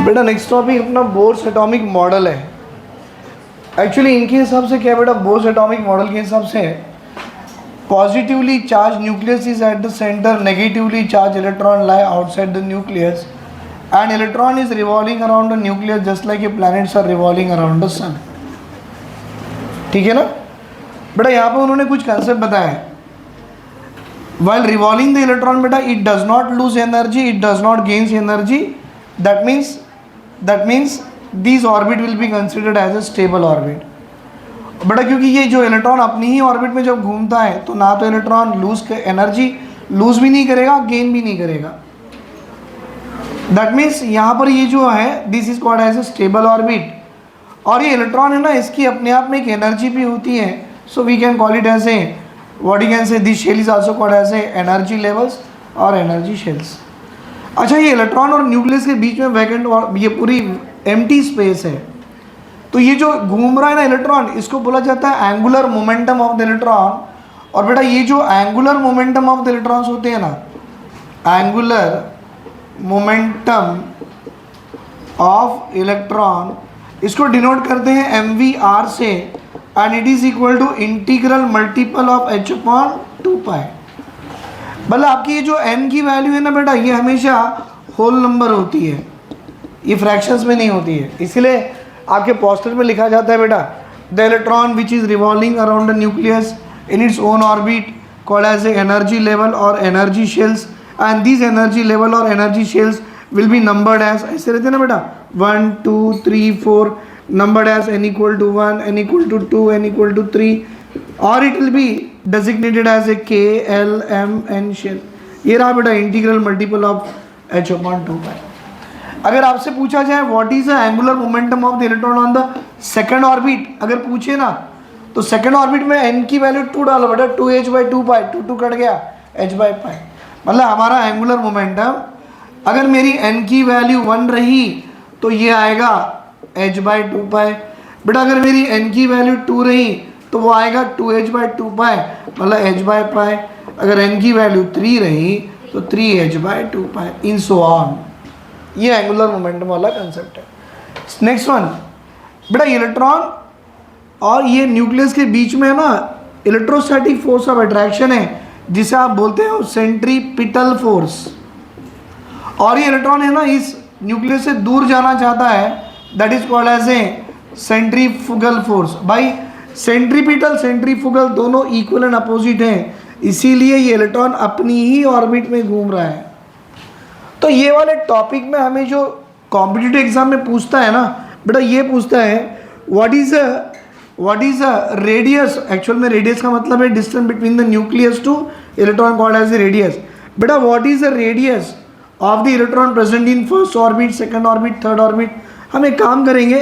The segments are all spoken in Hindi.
बेटा नेक्स्ट टॉपिक अपना बोर्स एटॉमिक मॉडल है। एक्चुअली इनके हिसाब से क्या बेटा, बोर्स एटॉमिक मॉडल के हिसाब से positively charge nucleus is at the centre, negatively charge electron lie outside the nucleus and electron is revolving around the nucleus just like a planets are revolving around the sun. ठीक है ना बेटा, यहाँ पर उन्होंने कुछ कंसेप्ट बताया है। while revolving the electron beta it does not lose energy, it does not gains energy, that means these orbit will be considered as a stable orbit बेटा, क्योंकि ये जो इलेक्ट्रॉन अपनी ही ऑर्बिट में जब घूमता है तो ना तो इलेक्ट्रॉन एनर्जी लूज भी नहीं करेगा, गेन भी नहीं करेगा। दैट मीन्स यहाँ पर ये जो है this is called as a stable orbit, और ये इलेक्ट्रॉन है ना, इसकी अपने आप में एक एनर्जी भी होती है। So we can call it as a what you can say this shell is also called as a energy levels और energy shells। अच्छा, ये इलेक्ट्रॉन और न्यूक्लियस के बीच में वैकेंट और ये पूरी एम्प्टी स्पेस है, तो ये जो घूम रहा है ना इलेक्ट्रॉन, इसको बोला जाता है angular momentum of the electron. और बेटा ये जो angular momentum of the electrons होते हैं ना, एंगुलर मोमेंटम ऑफ इलेक्ट्रॉन, इसको डिनोट करते हैं MVR से, and it is equal to integral multiple of h upon 2π। मतलब आपकी ये जो n की वैल्यू है ना बेटा, ये हमेशा होल नंबर होती है, ये फ्रैक्शंस में नहीं होती है। इसलिए आपके पोस्टर में लिखा जाता है बेटा, the electron which is revolving around the nucleus in its own orbit called as a energy level और energy shells, and this energy level और energy shells will be numbered as, ऐसे रहते हैं ना बेटा, 1 2 3 4 numbered as n equal to 1, n equal to 2, n equal to 3, or it will be designated as a K, L, M, N shell। ये रहा बेटा integral multiple of h upon 2π। अगर आपसे पूछा जाए what is the angular momentum of the electron on the second orbit, अगर पूछे ना तो सेकंड ऑर्बिट में n की वैल्यू 2 डालो बेटा, 2h/2π, 2 कट गया h/π। मतलब हमारा एंगुलर मोमेंटम अगर मेरी n की वैल्यू 1 रही तो ये आएगा h/2π। बेटा अगर मेरी n की वैल्यू 2 रही तो वो आएगा 2h/2π, मतलब h/π। अगर n की वैल्यू 3 रही तो 3h/2π, इन सो ऑन। ये एंगुलर मोमेंटम वाला कंसेप्ट है। नेक्स्ट वन बेटा, इलेक्ट्रॉन और ये न्यूक्लियस के बीच में है ना इलेक्ट्रोस्टैटिक फोर्स ऑफ अट्रैक्शन है, जिसे आप बोलते हो सेंट्रीपिटल फोर्स। और ये इलेक्ट्रॉन है ना इस न्यूक्लियस से दूर जाना चाहता है, that is called as a centrifugal force. भाई सेंट्रीपिटल सेंट्रीफ्यूगल दोनों इक्वल एंड अपोजिट हैं, इसीलिए ये इलेक्ट्रॉन अपनी ही ऑर्बिट में घूम रहा है। तो ये वाले टॉपिक में हमें जो कॉम्पिटिटिव एग्जाम में पूछता है ना बेटा, ये पूछता है what is a radius. Actual में रेडियस का मतलब है distance between the nucleus to electron called as a radius. बेटा what is the radius of the electron present in first orbit, second orbit, third orbit. हम एक काम करेंगे,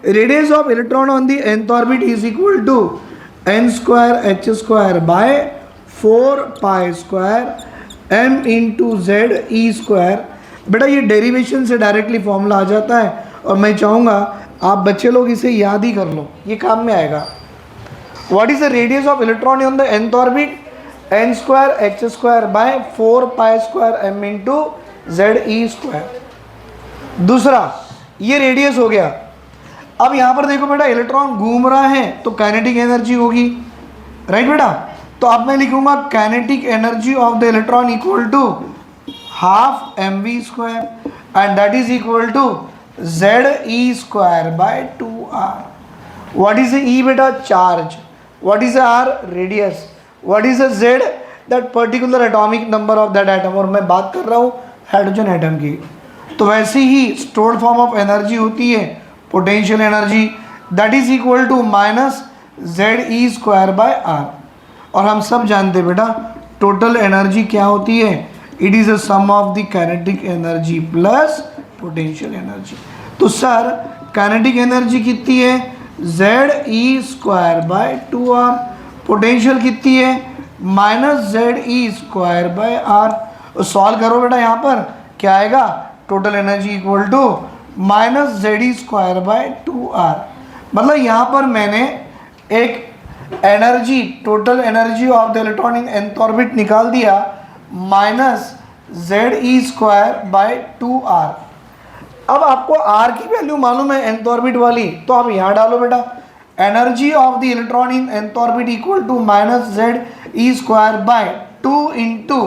radius of electron on the nth orbit is equal to n² h² / 4π² m into ZE²। बेटा ये डेरिवेशन से डायरेक्टली फॉर्मूला आ जाता है, और मैं चाहूँगा आप बच्चे लोग इसे याद ही कर लो, ये काम में आएगा। What is the radius of electron on the nth orbit, n² h² / 4π² m into ZE²। दूसरा ये रेडियस हो गया। अब यहाँ पर देखो बेटा, इलेक्ट्रॉन घूम रहा है तो काइनेटिक एनर्जी होगी, राइट बेटा। तो अब मैं लिखूंगा kinetic energy of the electron equal to ½ mv² and that is equal to ZE² / 2r। What is E बेटा, charge. What is R, radius. What is Z, that particular atomic number of that atom, और मैं बात कर रहा हूँ हाइड्रोजन एटम की। तो वैसे ही स्टोर्ड फॉर्म ऑफ एनर्जी होती है potential energy, that is equal to -ZE² / r। और हम सब जानते हैं बेटा टोटल एनर्जी क्या होती है, it is a sum of the kinetic energy plus potential energy. तो सर काइनेटिक एनर्जी कितनी है, ZE² / 2r। पोटेंशियल कितनी है, -ZE² / r। सॉल्व करो बेटा, यहाँ पर क्या आएगा, total energy equal to -ZE² / 2r। मतलब यहाँ पर मैंने एक energy, total energy of the electron in nth orbit निकाल दिया, -ZE² / 2r। अब आपको आर की वैल्यू मालूम है nth ऑर्बिट वाली, तो आप यहाँ डालो बेटा, energy of the electron in nth orbit equal to minus Z E square by 2 into,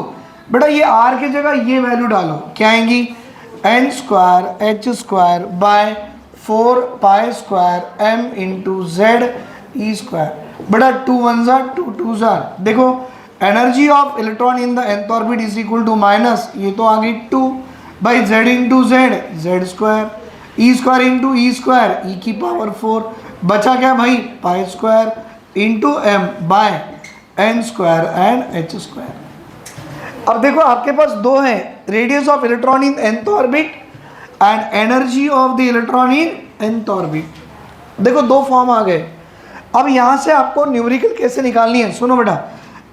बेटा ये आर की जगह ये वैल्यू डालो, क्या आएंगी, N square H square by 4 pi square M into Z E square. बेटा 2 1 जार 2 2 जार, देखो energy of electron in the nth orbit is equal to minus, ये तो आ गई 2 by Z into Z, Z square, E square into E square, E की पावर 4, बचा क्या भाई, pi square into M by N square and H square. अब देखो आपके पास दो हैं, radius of electron in nth orbit and energy of the electron in nth orbit. देखो दो फॉर्म आ गए। अब यहाँ से आपको न्यूमेरिकल कैसे निकालनी है, सुनो बेटा,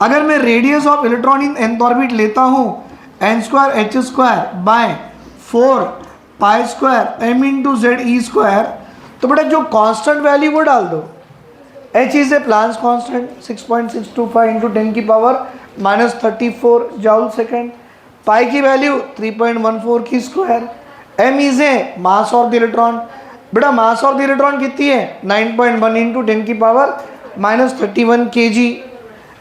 अगर मैं radius of electron in nth orbit लेता हूँ n square H square by 4 pi square M into Z E square, तो बेटा जो कांस्टेंट वैल्यू वो डाल दो, h is a Planck's constant 6.625 into 10 की power minus 34 joule second, pi की वैल्यू 3.14 की square, m is a mass of the electron, बेटा मास ऑफ द इलेक्ट्रॉन कितनी है 9.1 इंटू 10 की पावर माइनस 31 kg,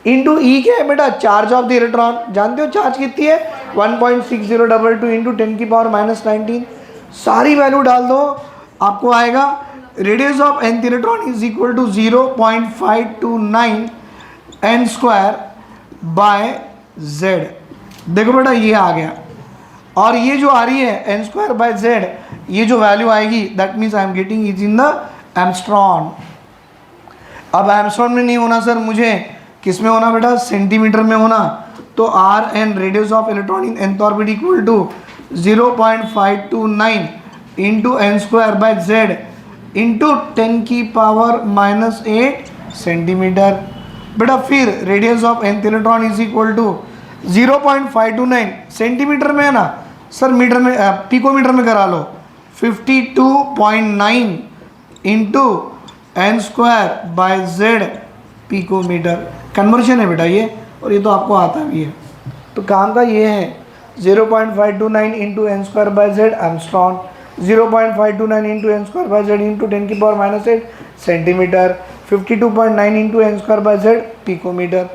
इंटू ई क्या है बेटा, चार्ज ऑफ द इलेक्ट्रॉन, जानते हो चार्ज कितनी है 1.6022 इंटू 10 की पावर माइनस 19, सारी वैल्यू डाल दो, आपको आएगा radius of nth electron is equal to 0.529 n square by Z. देखो बेटा ये आ गया, और ये जो आ रही है एन स्क्वायर बाय जेड, ये जो वैल्यू आएगी that means I am getting is in the angstrom. अब एम्स्ट्रॉन में नहीं होना सर, मुझे किस में होना बेटा, सेंटीमीटर में होना, तो R n radius of electron in nth orbit equal to 0.529 into N square by Z into 10 की पावर माइनस 8 सेंटीमीटर। बेटा फिर radius of nth electron is equal to 0.529 centimetre में है ना सर, मीटर में पिकोमीटर में करा लो, 52.9 into N square by Z picometre. Conversion है बेटा ये, और ये तो आपको आता भी है, तो काम का ये है 0.529 into N square by Z angstrom, 0.529 into N square by Z into 10 की power minus 8 centimetre, 52.9 into N square by Z picometre.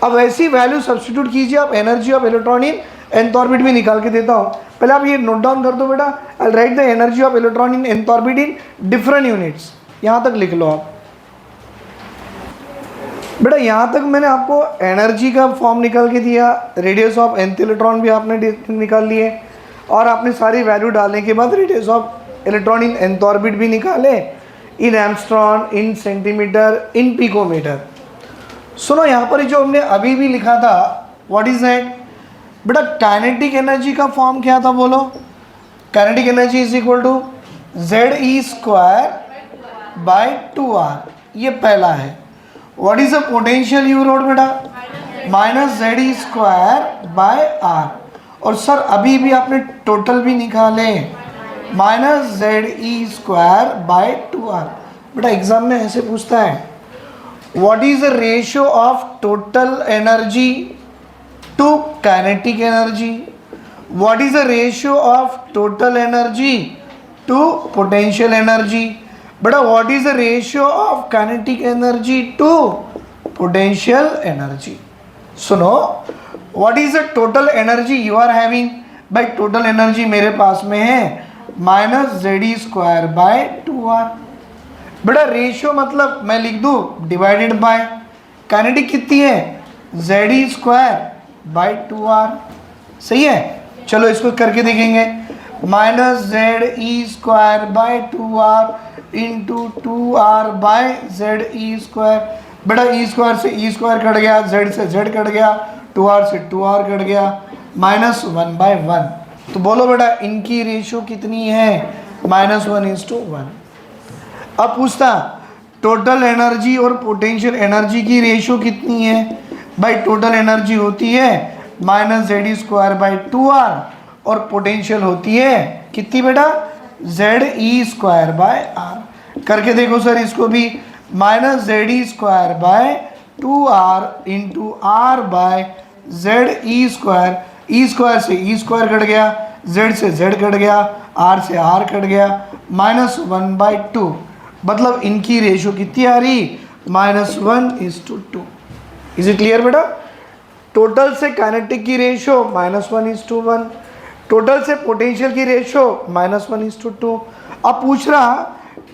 अब ऐसी वैल्यू सब्स्टिट्यूट कीजिए आप energy of electron in nth orbit में निकाल के देता हूँ, पहले आप ये नोट डाउन कर दो बेटा, I write the energy of electron in nth orbit in different units, यहाँ तक लिख लो आप। बेटा यहाँ तक मैंने आपको एनर्जी का फॉर्म निकाल के दिया, रेडियस ऑफ nth इलेक्ट्रॉन भी आपने निकाल लिए, और आपने सारी वैल्यू डालने के बाद radius of electron in nth orbit भी निकाले, इन एम्स्ट्रॉन, इन सेंटीमीटर, इन पिकोमीटर। सुनो यहाँ पर जो हमने अभी भी लिखा था, व्हाट इज दैट बेटा, काइनेटिक एनर्जी का फॉर्म क्या था बोलो, kinetic energy is equal to Z E square by 2r, ये पहला है। What is the potential you wrote बेटा, minus Z E square by R, और सर अभी भी आपने टोटल भी निकाले, minus Z E square by 2r। बेटा एग्जाम में ऐसे पूछता है, what is the ratio of total energy to kinetic energy, what is the ratio of total energy to potential energy. बेटा what is the ratio of kinetic energy to potential energy. सुनो, what is the total energy you are having, भाई टोटल एनर्जी मेरे पास में है minus Z E square by 2r। बेटा रेशियो मतलब मैं लिख दूँ डिवाइडेड बाय, काइनेटिक कितनी है Z E square by 2r, सही है। चलो इसको करके देखेंगे, minus Z E square by 2r into 2r by Z E square. बेटा ई स्क्वायर से ई स्क्वायर कट गया, जेड से जेड कट गया, 2r से 2r कट गया, माइनस 1 बाय 1। तो बोलो बेटा इनकी रेशियो कितनी है, -1:1। अब पूछता टोटल एनर्जी और पोटेंशियल एनर्जी की रेशियो कितनी है, भाई टोटल एनर्जी होती है minus Z E square by 2r, और पोटेंशियल होती है कितनी बेटा, Z E square by R. करके देखो सर इसको भी, minus Z E square by 2r into R by Z E square, E square से ई स्क्वायर कट गया, जेड से जेड कट गया, आर से आर कट गया, -1/2, मतलब इनकी रेशो कितनी आ रही, -1:2। इज इट क्लियर बेटा? टोटल से काइनेटिक की रेशो -1:1, टोटल से पोटेंशियल की रेशो -1:2। अब पूछ रहा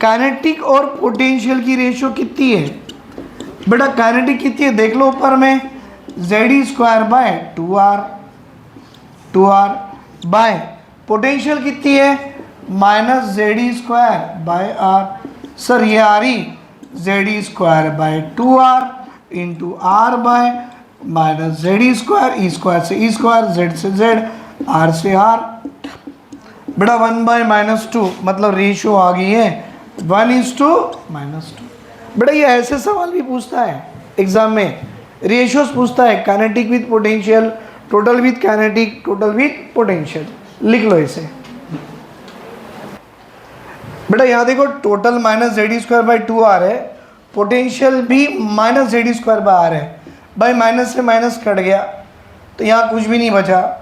काइनेटिक और पोटेंशियल की रेशो कितनी है। बेटा काइनेटिक कितनी है देख लो ऊपर में, ZE²/2R, 2R बाय पोटेंशियल कितनी है, -ZE²/R। सर ये आ रही ZE²/2R into R bye -ZE², E² से E², Z से Z, R से R। बेटा 1/-2 मतलब रेशियो आ गई है 1:-2। बेटा ये ऐसे सवाल भी पूछता है एग्जाम में, रेशियोज पूछता है, kinetic with potential, total with kinetic, total with potential. लिख लो इसे। बेटा यहाँ देखो टोटल -ZE²/2R है, पोटेंशियल भी -ZE²/R है। भाई माइनस से माइनस कट गया तो यहाँ कुछ भी नहीं बचा,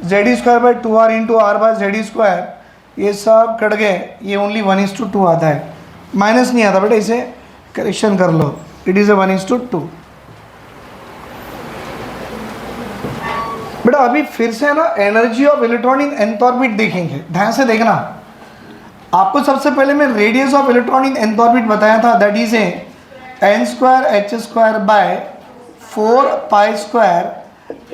ZE²/2R into R bye ZE², ये सब कट गए, ये ओनली 1:2 आता है, माइनस नहीं आता बेटा, इसे करेक्शन कर लो, इट इज़ 1:2। बेटा अभी फिर से ना energy of electron in nth orbit देखेंगे, ध्यान से देखना। आपको सबसे पहले मैं radius of electron in nth orbit बताया था, that is n²h²/4π²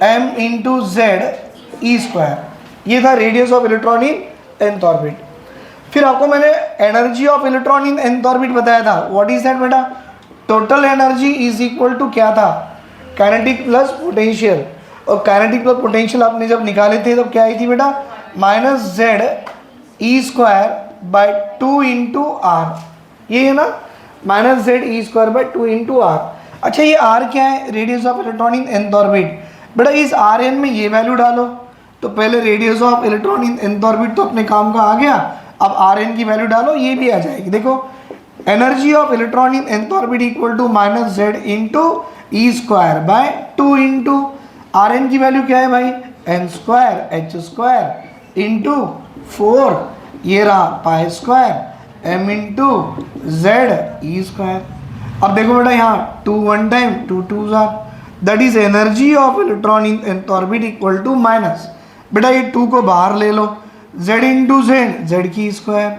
m into ZE², ये था radius of electron in nth orbit. फिर आपको मैंने energy of electron in nth orbit बताया था, व्हाट इज दैट बेटा, total energy is equal to क्या था, काइनेटिक प्लस पोटेंशियल, और काइनेटिक प्लस पोटेंशियल आपने जब निकाले थे तब क्या आई थी बेटा, -ZE²/2 इंटू R, ये है ना, -ZE²/2 इंटू R। अच्छा ये R क्या है, radius of electron in nth orbit. बेटा इस Rn में ये वैल्यू डालो, तो पहले radius of electron in nth orbit तो अपने काम का आ गया, अब Rn की वैल्यू डालो, ये भी आ जाएगी। देखो energy of electron in nth orbit equal to -Z into E²/2 into Rn की वैल्यू क्या है भाई, n²h² इंटू 4, ये रहा π² m इंटू ZE²। अब देखो बेटा यहाँ 2 1 time 2 2s R, that is energy of electron in nth orbit equal to minus, बेटा ये 2 को बाहर ले लो, Z इंटू Z की square,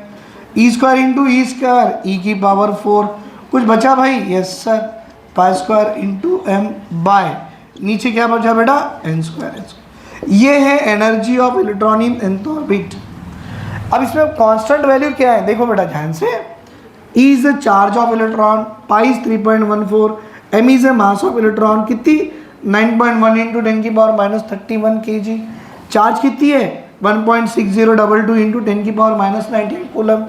E² into E² e की पावर 4, कुछ बचा भाई, yes sir, π² into m by नीचे क्या बचा बेटा, n²h। ये है energy of electron in nth orbit. अब इसमें कांस्टेंट वैल्यू क्या है देखो बेटा ध्यान से, E is the charge of electron, pi is 3.14, m is the mass of electron, कितनी 9.1 इंटू 10⁻31 kg, चार्ज कितनी है 1.6022 इंटू 10⁻19 कूलम।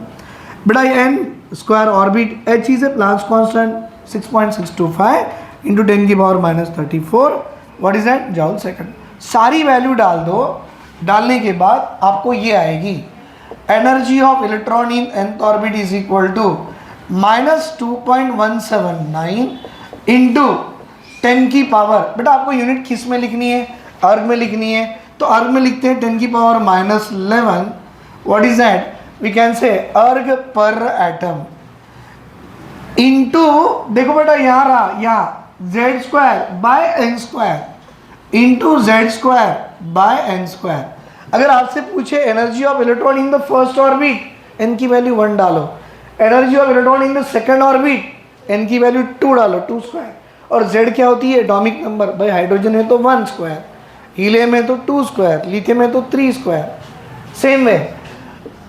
बेटा n² orbit, h is a Planck's constant 6.625 into 10⁻34, what is that, joule second. सारी वैल्यू डाल दो, डालने के बाद आपको ये आएगी, energy of electron in nth orbit is equal to -2.179 into 10 की पावर, बेटा आपको यूनिट किस में लिखनी है, अर्ग में लिखनी है, तो अर्ग में लिखते हैं 10 की power -11, what is that, we can say erg पर एटम इंटू, देखो बेटा यहाँ रहा, यहाँ Z²/n² इंटू Z²/n²। अगर आपसे पूछे energy of electron in the first orbit, n की वैल्यू 1 डालो, energy of electron in the second orbit, n की वैल्यू 2 डालो, 2², और Z क्या होती है, एटॉमिक नंबर, भाई हाइड्रोजन है तो 1², हीलियम है तो 2², लिथियम है तो 3²। Same way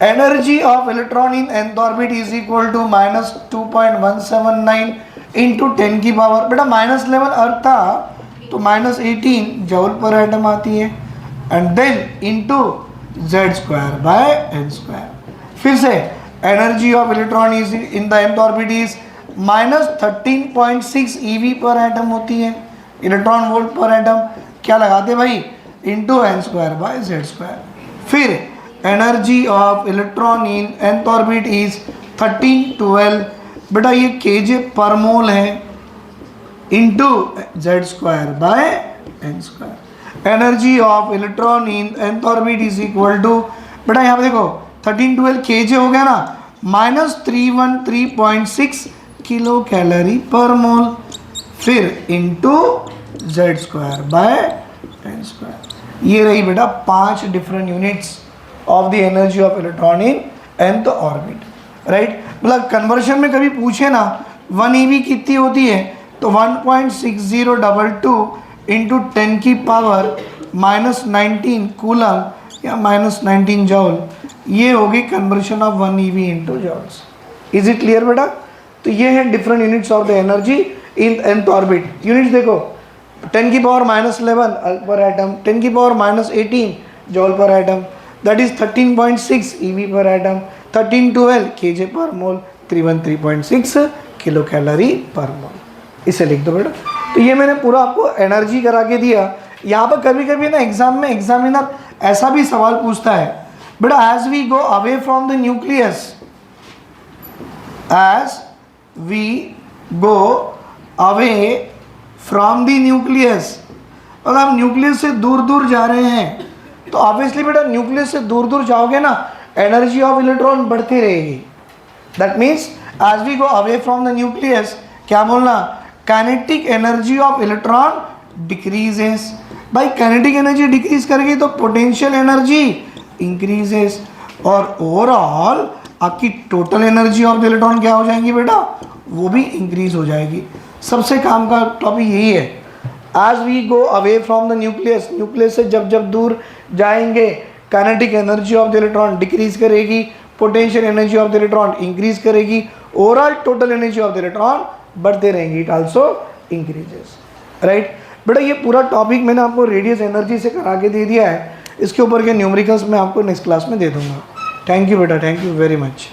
energy of electron in nth orbit is equal to -2.179 into 10 की पावर, बेटा -11 अर्थ था तो -18 जूल पर एटम आती है, एंड देन इंटू Z²/n²। फिर से energy of electron is in the nth orbit is -13.6 eV पर एटम होती है, इलेक्ट्रॉन वोल्ट पर एटम, क्या लगाते भाई, इंटू n²/z²। फिर energy of electron in nth orbit is 1312, बेटा ये kJ पर मोल है, into Z²/n²। Energy of electron in nth orbit is equal to, बेटा यहाँ पे देखो 1312 kJ हो गया ना, -313.6 किलो कैलोरी पर मोल, फिर into Z square by 10 square. ये रही बेटा 5 different units of the energy of electron in nth orbit, right. मतलब कन्वर्शन में कभी पूछे ना 1 eV कितनी होती है, तो 1.6022 इंटू 10 की पावर -19 कूलम या -19 जॉल, ये होगी conversion of 1 eV into joules. Is it clear बेटा? तो ये है different units of the energy in nth orbit. Units देखो, 10 की पावर -11 पर एटम, 10 की पावर -18 जॉल पर एटम, दैट इज 13.6 eV पर एटम, 1312 kJ पर मोल, 313.6 किलो कैलोरी पर मोल। इसे लिख दो बेटा। तो ये मैंने पूरा आपको एनर्जी करा के दिया। यहाँ पर कभी कभी ना एग्जाम में एग्जामिनर ऐसा भी सवाल पूछता है बेटा, as we go away from the nucleus, as we go away from the nucleus, अगर आप न्यूक्लियस से दूर दूर जा रहे हैं तो ऑब्वियसली बेटा न्यूक्लियस से दूर दूर जाओगे ना, एनर्जी ऑफ इलेक्ट्रॉन बढ़ती रहेगी। That means as we go away from the nucleus, क्या बोलना, kinetic energy of electron decreases. भाई काइनेटिक एनर्जी डिक्रीज करेगी तो पोटेंशियल एनर्जी इंक्रीजेस, और ओवरऑल आपकी total energy of the electron क्या हो जाएंगी बेटा, वो भी इंक्रीज हो जाएगी। सबसे काम का टॉपिक यही है, as we go away from the nucleus, nucleus से जब जब दूर जाएंगे kinetic energy of the electron decrease करेगी, potential energy of the electron increase करेगी, overall total energy of the electron बढ़ते रहेंगी, इट आल्सो इंक्रीजेस, राइट। बेटा ये पूरा टॉपिक मैंने आपको रेडियस एनर्जी से करा के दे दिया है, इसके ऊपर के न्यूमेरिकल्स मैं आपको नेक्स्ट क्लास में दे दूंगा। थैंक यू बेटा, थैंक यू वेरी मच।